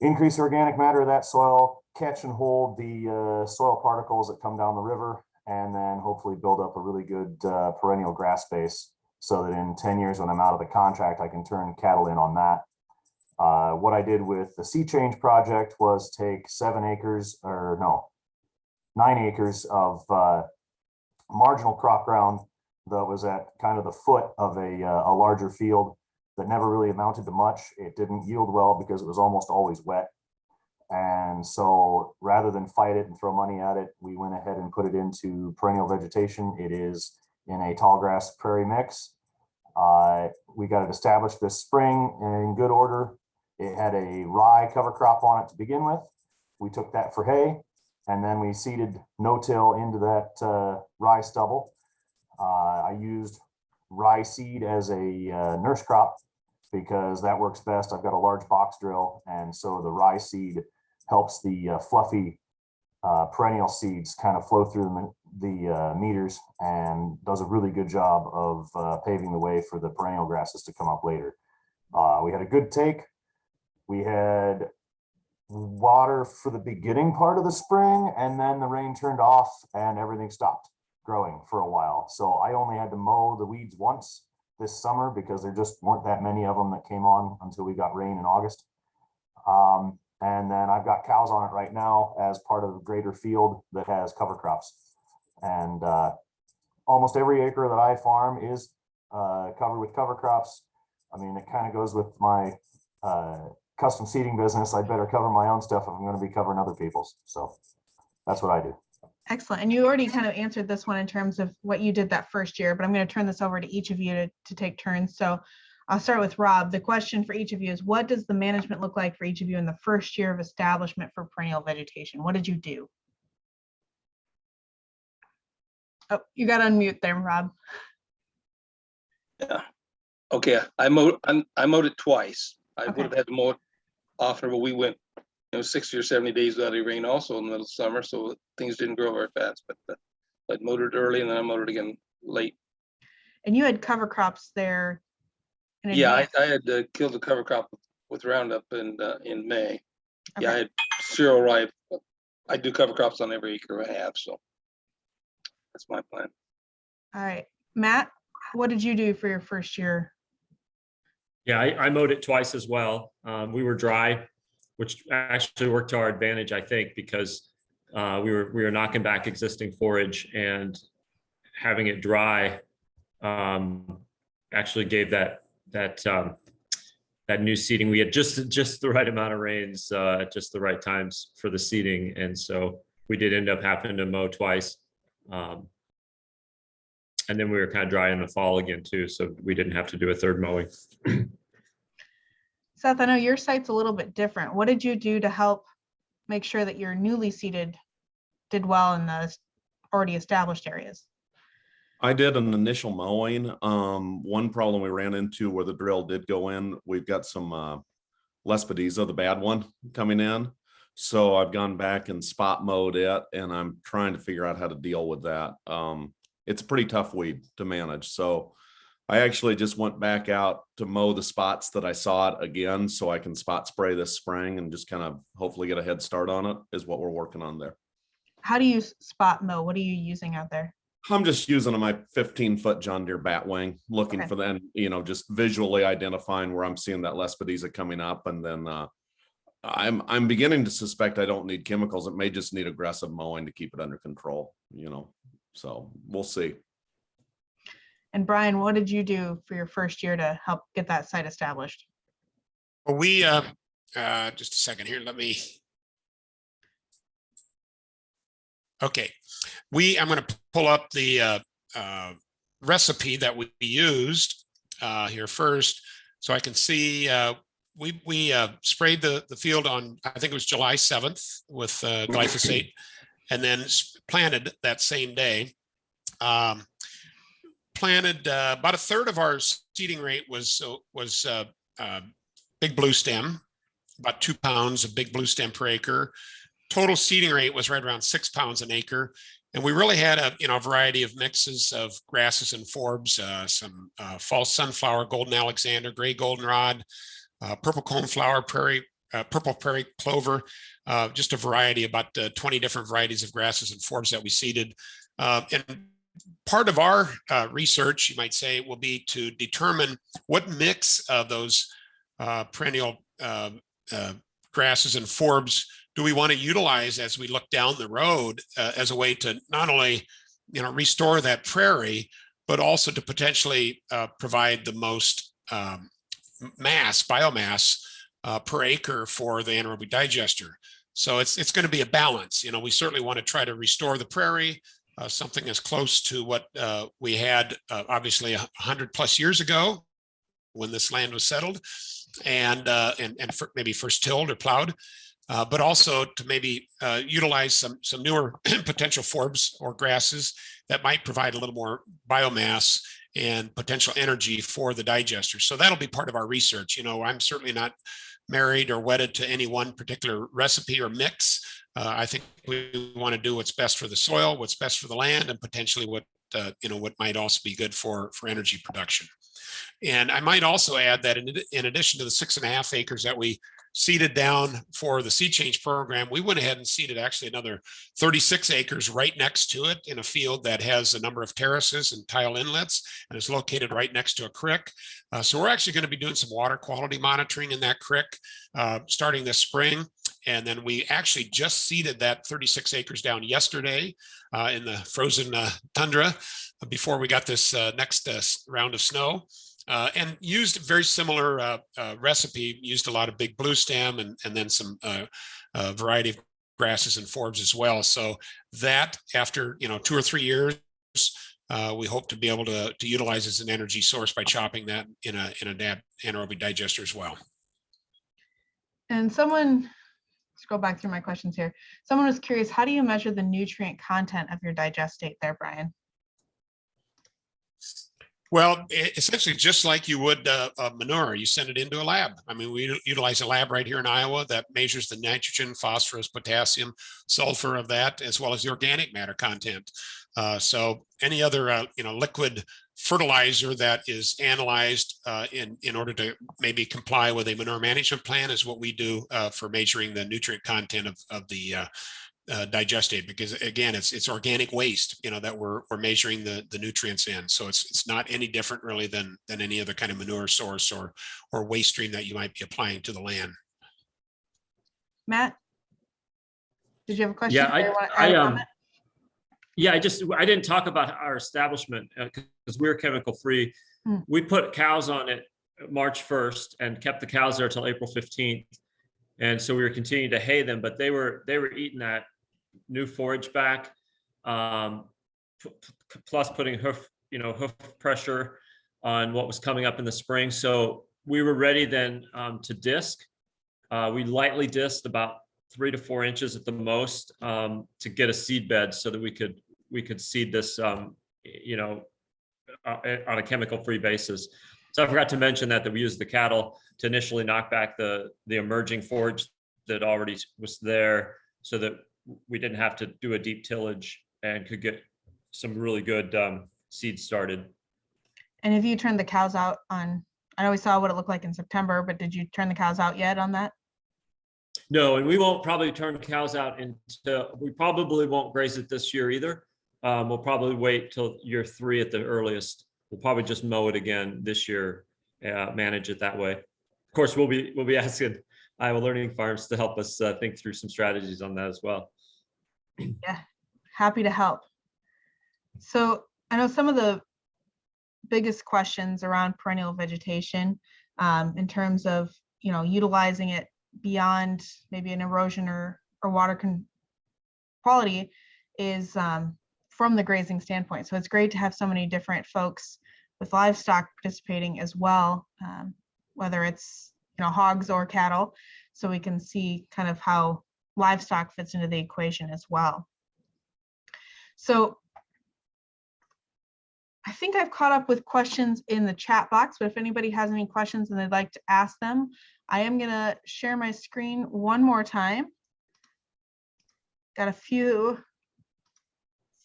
increase organic matter of that soil, catch and hold the soil particles that come down the river, and then hopefully build up a really good perennial grass base so that in 10 years when I'm out of the contract, I can turn cattle in on that. What I did with the Sea Change project was take 9 acres of marginal crop ground that was at kind of the foot of a larger field that never really amounted to much. It didn't yield well because it was almost always wet. And so rather than fight it and throw money at it, we went ahead and put it into perennial vegetation. It is in a tall grass prairie mix. We got it established this spring in good order. It had a rye cover crop on it to begin with. We took that for hay, and then we seeded no-till into that rye stubble. I used rye seed as a nurse crop because that works best. I've got a large box drill, and so the rye seed helps the fluffy perennial seeds kind of flow through the meters and does a really good job of paving the way for the perennial grasses to come up later. We had a good take. We had water for the beginning part of the spring, and then the rain turned off and everything stopped growing for a while. So I only had to mow the weeds once this summer because there just weren't that many of them that came on until we got rain in August. And then I've got cows on it right now as part of a greater field that has cover crops. And almost every acre that I farm is covered with cover crops. I mean, it kind of goes with my custom seeding business. I better cover my own stuff if I'm going to be covering other people's. So that's what I do. Excellent. And you already kind of answered this one in terms of what you did that first year, but I'm going to turn this over to each of you to take turns. So I'll start with Rob. The question for each of you is, what does the management look like for each of you in the first year of establishment for perennial vegetation? What did you do? Oh, you got to unmute there, Rob. Yeah. Okay. I mowed it twice. I Okay. would have had to mow it often, but we went 60 or 70 days without any rain also in the middle of summer, so things didn't grow very fast. But I mowed it early and then I mowed it again late. And you had cover crops there. Yeah, I had killed the cover crop with Roundup in May. Okay. Yeah, I had cereal rye. I do cover crops on every acre I have, so that's my plan. All right, Matt, what did you do for your first year? Yeah, I mowed it twice as well. We were dry, which actually worked to our advantage, I think, because we were knocking back existing forage, and having it dry actually gave that new seeding. We had just the right amount of rains, just the right times for the seeding, and so we did end up having to mow twice. And then we were kind of dry in the fall again too, so we didn't have to do a third mowing. Seth, I know your site's a little bit different. What did you do to help make sure that your newly seeded did well in the already established areas? I did an initial mowing. One problem we ran into where the drill did go in, we've got some Lespedeza, the bad one, coming in. So I've gone back and spot mowed it, and I'm trying to figure out how to deal with that. It's a pretty tough weed to manage. So I actually just went back out to mow the spots that I saw it again, so I can spot spray this spring and just kind of hopefully get a head start on it is what we're working on there. How do you spot mow? What are you using out there? I'm just using my 15-foot John Deere Batwing, looking Okay. for them, just visually identifying where I'm seeing that Lespedeza coming up. And then I'm beginning to suspect I don't need chemicals. It may just need aggressive mowing to keep it under control, so we'll see. And Brian, what did you do for your first year to help get that site established? Well, we, just a second here, okay. I'm going to pull up the recipe that we used here first, so I can see we sprayed the field on, I think it was July 7th with glyphosate, and then planted that same day. Planted about a third of our seeding rate was big blue stem, about 2 pounds of big blue stem per acre. Total seeding rate was right around 6 pounds an acre. And we really had a variety of mixes of grasses and forbs, some false sunflower, golden Alexander, gray goldenrod, purple coneflower, purple prairie clover, just a variety, about 20 different varieties of grasses and forbs that we seeded. And part of our research, you might say, will be to determine what mix of those perennial grasses and forbs do we want to utilize as we look down the road as a way to not only restore that prairie, but also to potentially provide the most biomass per acre for the anaerobic digester. So it's going to be a balance. We certainly want to try to restore the prairie, something as close to what we had obviously 100+ years ago when this land was settled, and maybe first tilled or plowed. But also to maybe utilize some newer potential forbs or grasses that might provide a little more biomass and potential energy for the digester. So that'll be part of our research. I'm certainly not married or wedded to any one particular recipe or mix. I think we want to do what's best for the soil, what's best for the land, and potentially what might also be good for energy production. And I might also add that in addition to the 6.5 acres that we seeded down for the seed change program, we went ahead and seeded actually another 36 acres right next to it in a field that has a number of terraces and tile inlets and is located right next to a creek. So we're actually going to be doing some water quality monitoring in that creek starting this spring. And then we actually just seeded that 36 acres down yesterday in the frozen tundra before we got this next round of snow. And used a very similar recipe, used a lot of big blue stem and then some variety of grasses and forbs as well. So that after 2 or 3 years, we hope to be able to utilize as an energy source by chopping that in a anaerobic digester as well. And let's go back through my questions here. Someone was curious, how do you measure the nutrient content of your digestate there, Brian? Well, essentially just like you would manure, you send it into a lab. I mean, we utilize a lab right here in Iowa that measures the nitrogen, phosphorus, potassium, sulfur of that, as well as the organic matter content. So any other, liquid fertilizer that is analyzed in order to maybe comply with a manure management plan is what we do for measuring the nutrient content of the digestate, because again, it's organic waste, that we're measuring the nutrients in. So it's not any different really than any other kind of manure source or waste stream that you might be applying to the land. Matt, did you have a question? Yeah, I didn't talk about our establishment because we're chemical free. We put cows on it March 1st and kept the cows there till April 15th. And so we were continuing to hay them, but they were eating that new forage back, plus putting hoof pressure on what was coming up in the spring. So we were ready then to disc. We lightly disked about 3 to 4 inches at the most to get a seed bed so that we could seed this, on a chemical-free basis. So I forgot to mention that we used the cattle to initially knock back the emerging forage that already was there, so that we didn't have to do a deep tillage and could get some really good seeds started. And have you turned the cows out on? I know we saw what it looked like in September, but did you turn the cows out yet on that? No, and we won't probably turn cows out until, we probably won't graze it this year either. we'll probably wait till year 3 at the earliest. We'll probably just mow it again this year, manage it that way. Of course, we'll be asking Iowa Learning Farms to help us think through some strategies on that as well. Yeah, happy to help. So I know some of the biggest questions around perennial vegetation in terms of, utilizing it beyond maybe an erosion or water quality is from the grazing standpoint. So it's great to have so many different folks with livestock participating as well, whether it's hogs or cattle, so we can see kind of how livestock fits into the equation as well. So I think I've caught up with questions in the chat box, but if anybody has any questions and they'd like to ask them, I am going to share my screen one more time. Got a few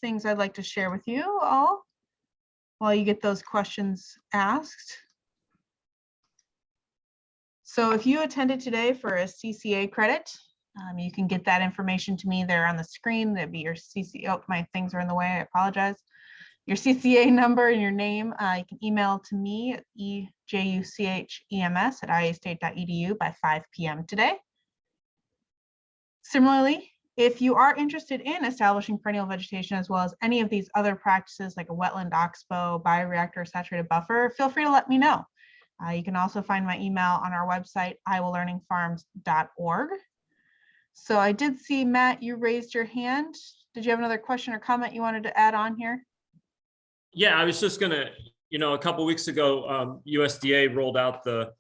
things I'd like to share with you all while you get those questions asked. So if you attended today for a CCA credit, you can get that information to me there on the screen. That'd be your CCA. Oh, my things are in the way. I apologize. Your CCA number and your name. You can email to me at ejuchems@iastate.edu by 5 p.m. today. Similarly, if you are interested in establishing perennial vegetation as well as any of these other practices like a wetland oxbow, bioreactor, saturated buffer, feel free to let me know. You can also find my email on our website, iowalearningfarms.org. So I did see, Matt, you raised your hand. Did you have another question or comment you wanted to add on here? Yeah, I was just gonna, a couple of weeks ago, USDA rolled out the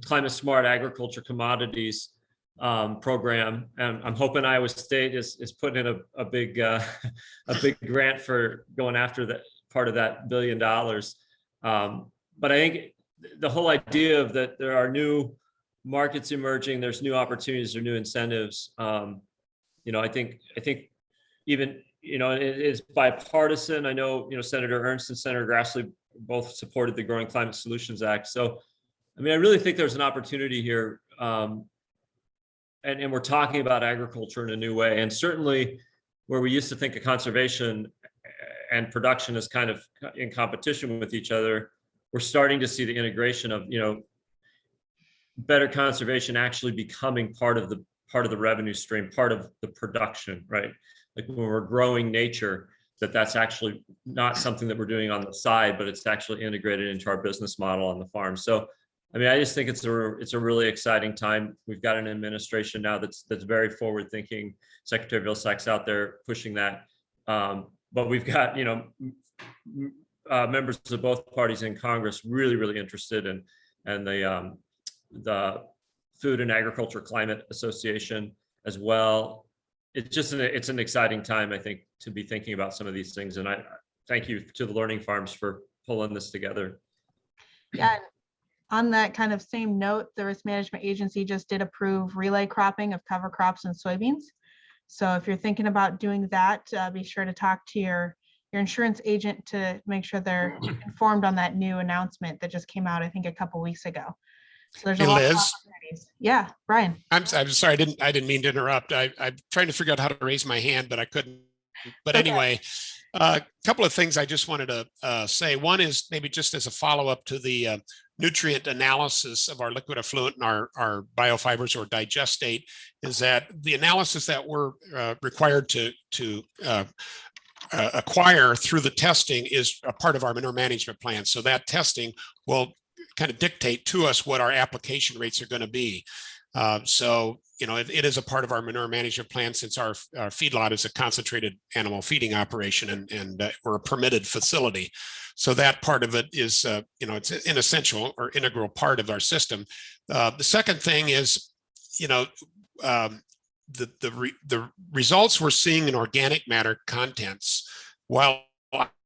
Climate Smart Agriculture Commodities program, and I'm hoping Iowa State is putting in a big grant for going after that part of that $1 billion. But I think the whole idea of that there are new markets emerging, there's new opportunities, or new incentives. I think even it is bipartisan. I know Senator Ernst and Senator Grassley both supported the Growing Climate Solutions Act. So, I really think there's an opportunity here, and we're talking about agriculture in a new way. And certainly, where we used to think of conservation and production as kind of in competition with each other, we're starting to see the integration of better conservation actually becoming part of the revenue stream, part of the production, right? Like when we're growing nature, that's actually not something that we're doing on the side, but it's actually integrated into our business model on the farm. So, I just think it's a really exciting time. We've got an administration now that's very forward thinking. Secretary Vilsack's out there pushing that, but we've got members of both parties in Congress really interested in, and the Food and Agriculture Climate Association as well. It's an exciting time, I think, to be thinking about some of these things. And I thank you to the Learning Farms for pulling this together. Yeah. On that kind of same note, the Risk Management Agency just did approve relay cropping of cover crops and soybeans. So if you're thinking about doing that, be sure to talk to your insurance agent to make sure they're informed on that new announcement that just came out, I think, a couple weeks ago. So there's a lot of opportunities. Yeah, Brian. I'm sorry, I didn't mean to interrupt. I'm trying to figure out how to raise my hand, but I couldn't. But anyway, a couple of things I just wanted to say. One is maybe just as a follow-up to the nutrient analysis of our liquid effluent and our biofibers or digestate, is that the analysis that we're required to acquire through the testing is a part of our manure management plan. So that testing will kind of dictate to us what our application rates are going to be. So, it is a part of our manure management plan, since our feedlot is a concentrated animal feeding operation, and we're a permitted facility. So that part of it is, it's an essential or integral part of our system. The second thing is, the results we're seeing in organic matter contents, while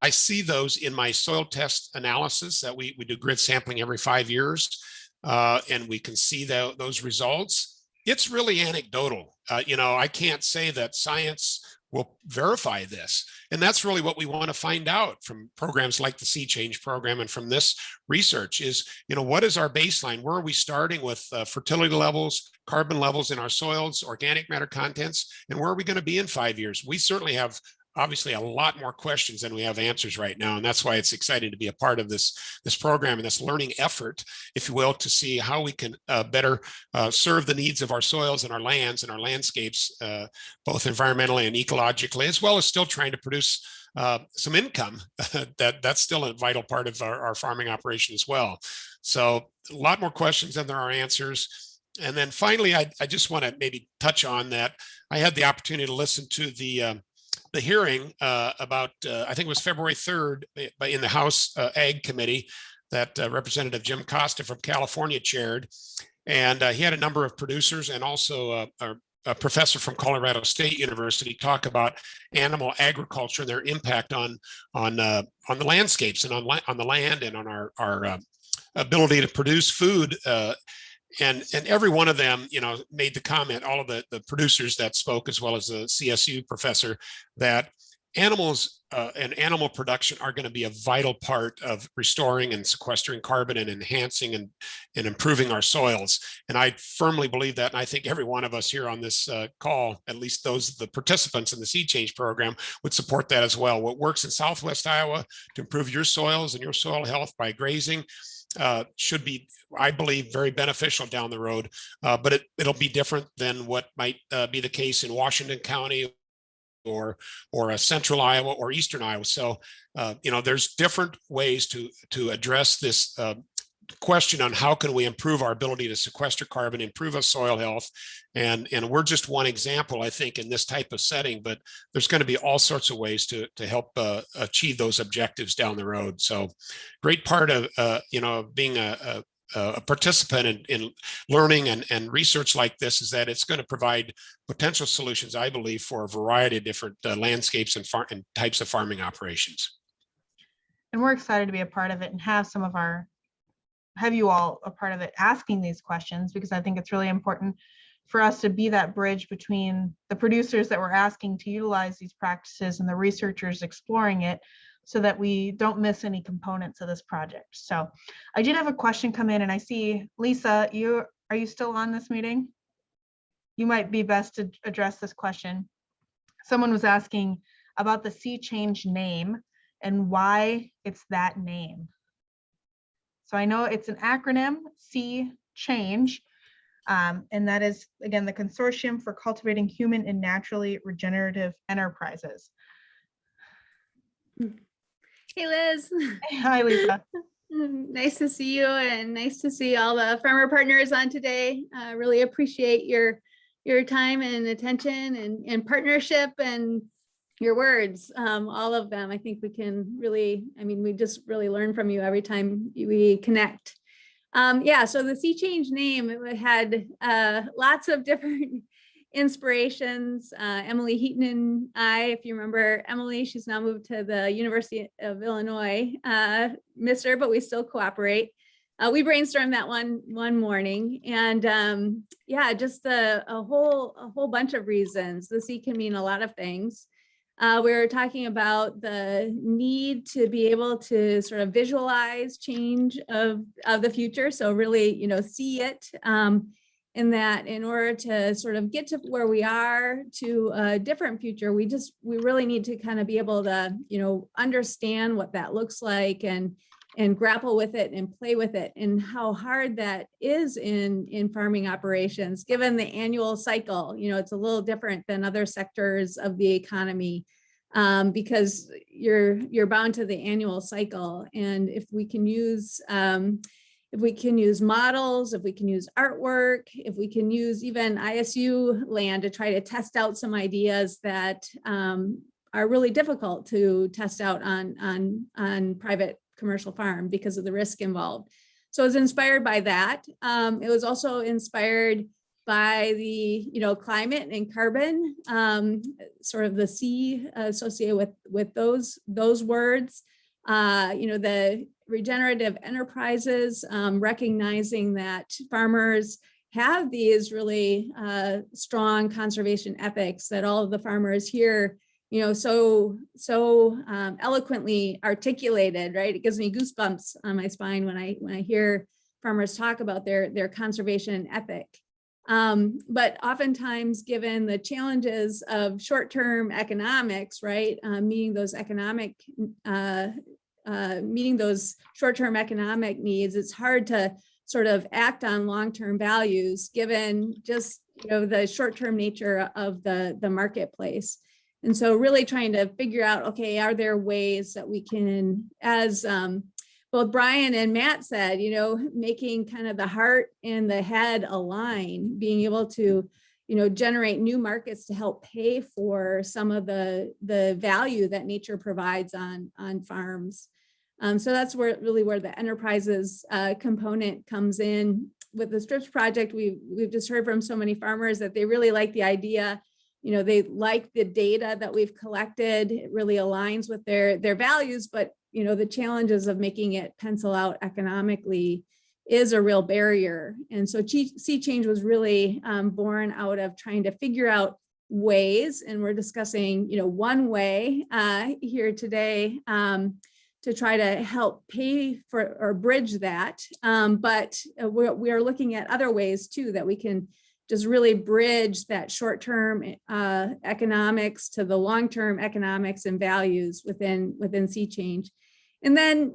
I see those in my soil test analysis that we do grid sampling every 5 years, and we can see those results. It's really anecdotal. I can't say that science will verify this. And that's really what we want to find out from programs like the Sea Change program and from this research is, what is our baseline? Where are we starting with fertility levels, carbon levels in our soils, organic matter contents, and where are we going to be in 5 years? We certainly have obviously a lot more questions than we have answers right now. And that's why it's exciting to be a part of this program and this learning effort, if you will, to see how we can better serve the needs of our soils and our lands and our landscapes, both environmentally and ecologically, as well as still trying to produce some income. That's still a vital part of our farming operation as well. So a lot more questions than there are answers. And then finally, I just want to maybe touch on that. I had the opportunity to listen to the hearing about, I think it was February 3rd in the House Ag Committee that Representative Jim Costa from California chaired. And he had a number of producers and also a professor from Colorado State University talk about animal agriculture and their impact on the landscapes and on the land and on our ability to produce food. And every one of them, made the comment, all of the producers that spoke, as well as the CSU professor, that animals and animal production are going to be a vital part of restoring and sequestering carbon and enhancing and improving our soils. And I firmly believe that. And I think every one of us here on this call, at least the participants in the Seed Change program, would support that as well. What works in Southwest Iowa to improve your soils and your soil health by grazing should be, I believe, very beneficial down the road, but it'll be different than what might be the case in Washington County or central Iowa or eastern Iowa. So, there's different ways to address this question on how can we improve our ability to sequester carbon, improve our soil health. And we're just one example, I think, in this type of setting, but there's going to be all sorts of ways to help achieve those objectives down the road. So great part of, being a participant in learning and research like this is that it's going to provide potential solutions, I believe, for a variety of different landscapes and types of farming operations. And we're excited to be a part of it and have you all a part of it asking these questions, because I think it's really important for us to be that bridge between the producers that we're asking to utilize these practices and the researchers exploring it, so that we don't miss any components of this project. So I did have a question come in, and I see, Lisa, are you still on this meeting? You might be best to address this question. Someone was asking about the Sea Change name and why it's that name. So I know it's an acronym, Sea Change, and that is, again, the Consortium for Cultivating Human and Naturally Regenerative Enterprises. Hey, Liz. Hi, Lisa. Nice to see you, and nice to see all the farmer partners on today. Really appreciate your time and attention and partnership and your words, all of them. I think we can really, we just really learn from you every time we connect. So the Sea Change name, it had lots of different inspirations. Emily Heaton and I, if you remember Emily, she's now moved to the University of Illinois, miss her, but we still cooperate. We brainstormed that one morning, and just a whole bunch of reasons. The sea can mean a lot of things. We were talking about the need to be able to sort of visualize change of the future. So really, see it, in that in order to sort of get to where we are to a different future, we really need to kind of be able to, understand what that looks like and grapple with it and play with it, and how hard that is in farming operations, given the annual cycle. It's a little different than other sectors of the economy, because you're bound to the annual cycle. And if we can use models, if we can use artwork, if we can use even ISU land to try to test out some ideas that are really difficult to test out on private commercial farm because of the risk involved. So I was inspired by that. It was also inspired by the climate and carbon, sort of the sea associated with those words. The regenerative enterprises, recognizing that farmers have these really strong conservation ethics that all of the farmers here so eloquently articulated, right? It gives me goosebumps on my spine when I hear farmers talk about their conservation ethic. But oftentimes, given the challenges of short-term economics, right, meeting those short-term economic needs, it's hard to sort of act on long-term values given just the short-term nature of the marketplace. And so really trying to figure out, okay, are there ways that we can, as both Brian and Matt said, making kind of the heart and the head align, being able to, generate new markets to help pay for some of the value that nature provides on farms. So that's where the enterprises component comes in. With the strips project, we've just heard from so many farmers that they really like the idea. They like the data that we've collected. It really aligns with their values, but the challenges of making it pencil out economically is a real barrier. And so Sea Change was really born out of trying to figure out ways, and we're discussing one way here today to try to help pay for or bridge that. But we are looking at other ways too that we can just really bridge that short-term economics to the long-term economics and values within Sea Change. And then,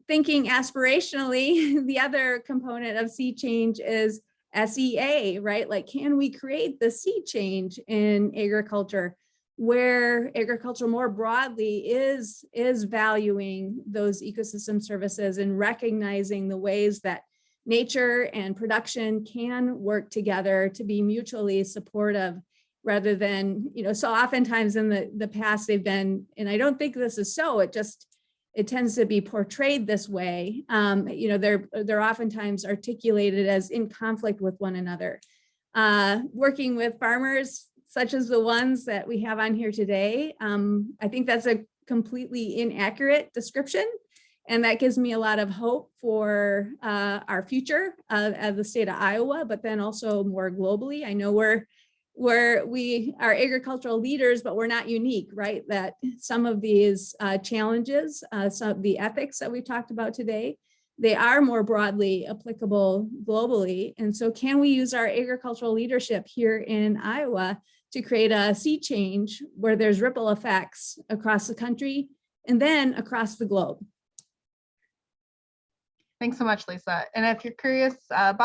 thinking aspirationally, the other component of Sea Change is SEA, right? Like, can we create the sea change in agriculture where agriculture more broadly is valuing those ecosystem services and recognizing the ways that nature and production can work together to be mutually supportive, rather than, so oftentimes in the past they've been, and I don't think this is so, it tends to be portrayed this way. They're oftentimes articulated as in conflict with one another. Working with farmers such as the ones that we have on here today, I think that's a completely inaccurate description. And that gives me a lot of hope for our future as the state of Iowa, but then also more globally. I know we are agricultural leaders, but we're not unique, right? That some of these challenges, some of the ethics that we talked about today, they are more broadly applicable globally. And so can we use our agricultural leadership here in Iowa to create a sea change where there's ripple effects across the country and then across the globe? Thanks so much, Lisa. And if you're curious to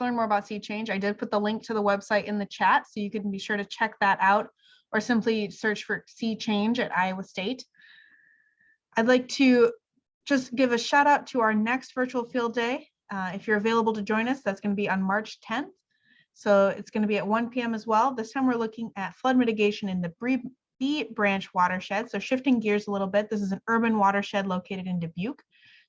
learn more about Sea Change, I did put the link to the website in the chat, so you can be sure to check that out, or simply search for Sea Change at Iowa State. I'd like to just give a shout out to our next virtual field day. If you're available to join us, that's going to be on March 10th. So it's going to be at 1 p.m. as well. This time we're looking at flood mitigation in the B branch watershed. So shifting gears a little bit, this is an urban watershed located in Dubuque.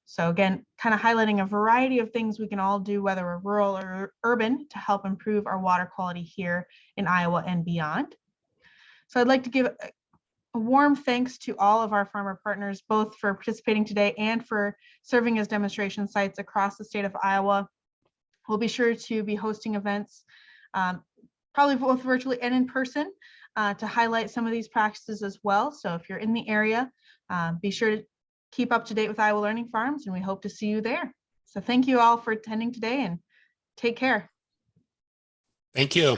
So again, kind of highlighting a variety of things we can all do, whether we're rural or urban, to help improve our water quality here in Iowa and beyond. So I'd like to give a warm thanks to all of our farmer partners, both for participating today and for serving as demonstration sites across the state of Iowa. We'll be sure to be hosting events, probably both virtually and in person, to highlight some of these practices as well. So if you're in the area, be sure to keep up to date with Iowa Learning Farms, and we hope to see you there. So thank you all for attending today, and take care. Thank you.